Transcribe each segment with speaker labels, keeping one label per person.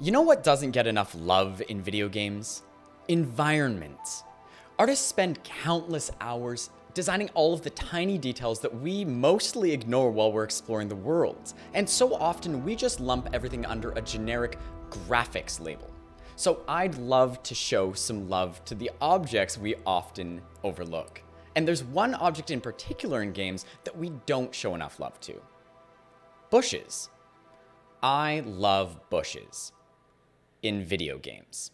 Speaker 1: You know what doesn't get enough love in video games? Environments. Artists spend countless hours designing all of the tiny details that we mostly ignore while we're exploring the worlds, and so often we just lump everything under a generic graphics label. So I'd love to show some love to the objects we often overlook. And there's one object in particular in games that we don't show enough love to. Bushes. I love bushes in video games.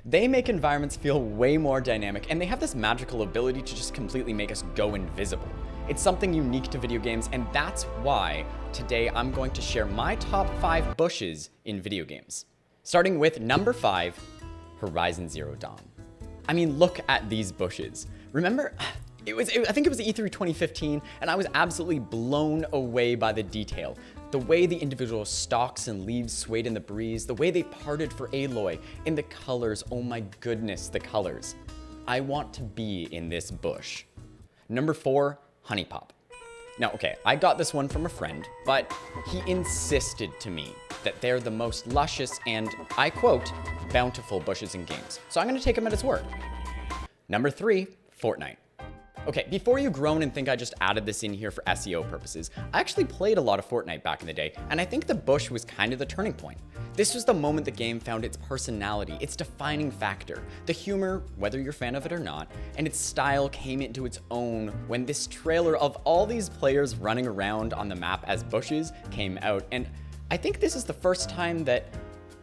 Speaker 1: They make environments feel way more dynamic, and they have this magical ability to just completely make us go invisible. It's something unique to video games, and that's why today I'm going to share my top 5 bushes in video games. Starting with number 5, Horizon Zero Dawn. I mean, look at these bushes. Remember, I think it was E3 2015, and I was absolutely blown away by the detail. The way the individual stalks and leaves swayed in the breeze, the way they parted for Aloy, and the colors, oh my goodness, the colors. I want to be in this bush. Number 4, Honey Pop. Now, okay, I got this one from a friend, but he insisted to me that they're the most luscious and, I quote, bountiful bushes in games. So I'm gonna take him at his word. Number 3, Fortnite. Okay, before you groan and think I just added this in here for SEO purposes, I actually played a lot of Fortnite back in the day, and I think the bush was kind of the turning point. This was the moment the game found its personality, its defining factor, the humor, whether you're a fan of it or not, and its style came into its own when this trailer of all these players running around on the map as bushes came out, and I think this is the first time that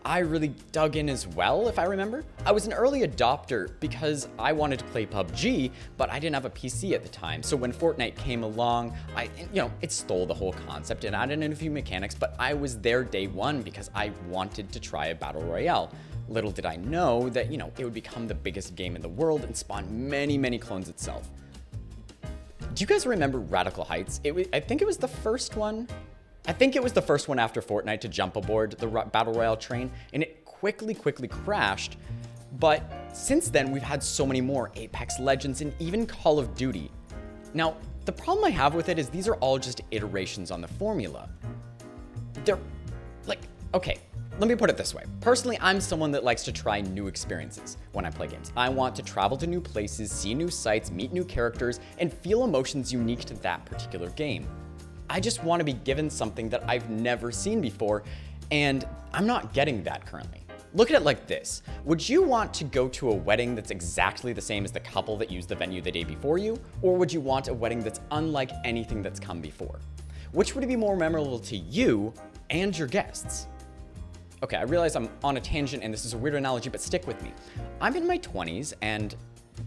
Speaker 1: I really dug in as well, if I remember. I was an early adopter because I wanted to play PUBG, but I didn't have a PC at the time. So when Fortnite came along, it stole the whole concept and added in a few mechanics, but I was there day one because I wanted to try a battle royale. Little did I know that, it would become the biggest game in the world and spawn many, many clones itself. Do you guys remember Radical Heights? I think it was the first one. I think it was the first one after Fortnite to jump aboard the Battle Royale train, and it quickly crashed. But since then, we've had so many more, Apex Legends and even Call of Duty. Now, the problem I have with it is these are all just iterations on the formula. They're okay, let me put it this way. Personally, I'm someone that likes to try new experiences when I play games. I want to travel to new places, see new sights, meet new characters, and feel emotions unique to that particular game. I just want to be given something that I've never seen before, and I'm not getting that currently. Look at it like this. Would you want to go to a wedding that's exactly the same as the couple that used the venue the day before you, or would you want a wedding that's unlike anything that's come before? Which would be more memorable to you and your guests? Okay, I realize I'm on a tangent and this is a weird analogy, but stick with me. I'm in my 20s and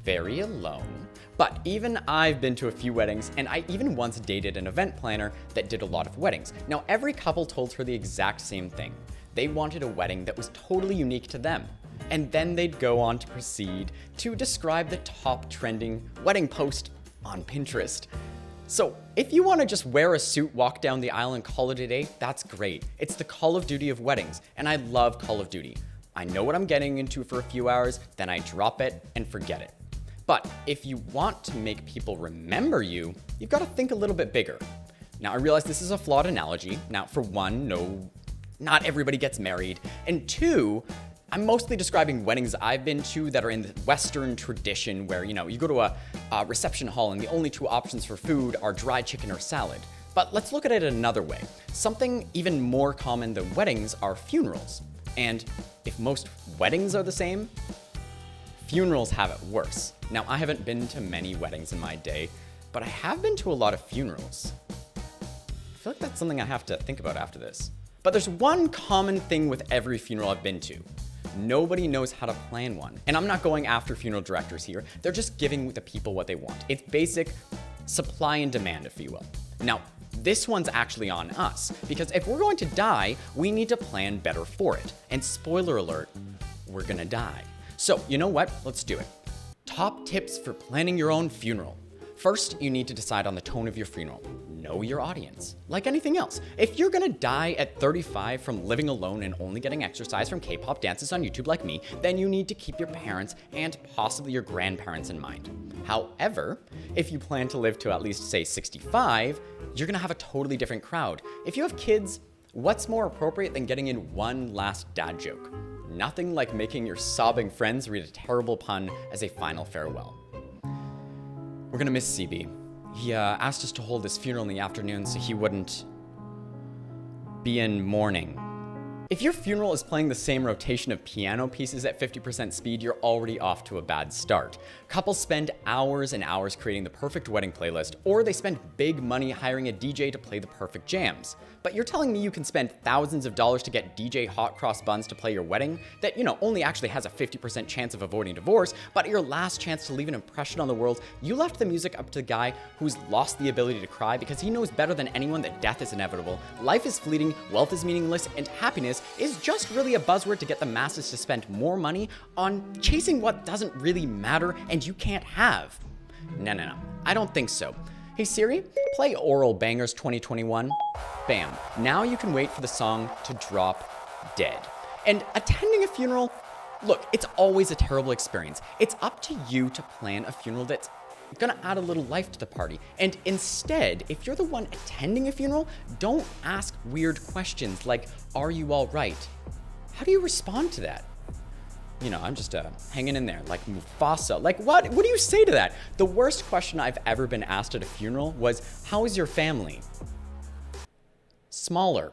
Speaker 1: very alone, but even I've been to a few weddings, and I even once dated an event planner that did a lot of weddings. Now, every couple told her the exact same thing. They wanted a wedding that was totally unique to them. And then they'd go on to proceed to describe the top trending wedding post on Pinterest. So if you want to just wear a suit, walk down the aisle, and call it a day, that's great. It's the Call of Duty of weddings, and I love Call of Duty. I know what I'm getting into for a few hours, then I drop it and forget it. But if you want to make people remember you, you've got to think a little bit bigger. Now, I realize this is a flawed analogy. Now, for one, no, not everybody gets married. And two, I'm mostly describing weddings I've been to that are in the Western tradition where, you go to a reception hall and the only two options for food are dry chicken or salad. But let's look at it another way. Something even more common than weddings are funerals. And if most weddings are the same, funerals have it worse. Now, I haven't been to many weddings in my day, but I have been to a lot of funerals. I feel like that's something I have to think about after this. But there's one common thing with every funeral I've been to. Nobody knows how to plan one. And I'm not going after funeral directors here. They're just giving the people what they want. It's basic supply and demand, if you will. Now, this one's actually on us, because if we're going to die, we need to plan better for it. And spoiler alert, we're gonna die. So, you know what? Let's do it. Top tips for planning your own funeral. First, you need to decide on the tone of your funeral. Know your audience. Like anything else, if you're gonna die at 35 from living alone and only getting exercise from K-pop dances on YouTube like me, then you need to keep your parents and possibly your grandparents in mind. However, if you plan to live to at least, say, 65, you're gonna have a totally different crowd. If you have kids, What's more appropriate than getting in one last dad joke? Nothing like making your sobbing friends read a terrible pun as a final farewell. We're gonna miss CB. He asked us to hold his funeral in the afternoon so he wouldn't be in mourning. If your funeral is playing the same rotation of piano pieces at 50% speed, you're already off to a bad start. Couples spend hours and hours creating the perfect wedding playlist, or they spend big money hiring a DJ to play the perfect jams. But you're telling me you can spend thousands of dollars to get DJ Hot Cross Buns to play your wedding that, only actually has a 50% chance of avoiding divorce, but your last chance to leave an impression on the world, you left the music up to the guy who's lost the ability to cry because he knows better than anyone that death is inevitable, life is fleeting, wealth is meaningless, and happiness is just really a buzzword to get the masses to spend more money on chasing what doesn't really matter and you can't have. No. I don't think so. Hey Siri, play Oral Bangers 2021. Bam. Now you can wait for the song to drop dead. And attending a funeral, look, it's always a terrible experience. It's up to you to plan a funeral that's gonna add a little life to the party. And instead, if you're the one attending a funeral, don't ask weird questions like, are you all right? How do you respond to that? I'm just hanging in there like Mufasa. Like, what do you say to that? The worst question I've ever been asked at a funeral was, how is your family? Smaller.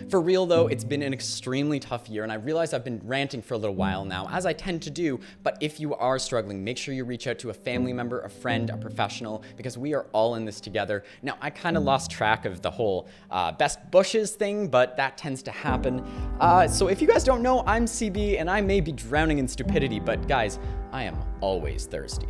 Speaker 1: For real though, it's been an extremely tough year and I realize I've been ranting for a little while now, as I tend to do, but if you are struggling, make sure you reach out to a family member, a friend, a professional, because we are all in this together. Now, I kind of lost track of the whole best bushes thing, but that tends to happen. So if you guys don't know, I'm CB and I may be drowning in stupidity, but guys, I am always thirsty.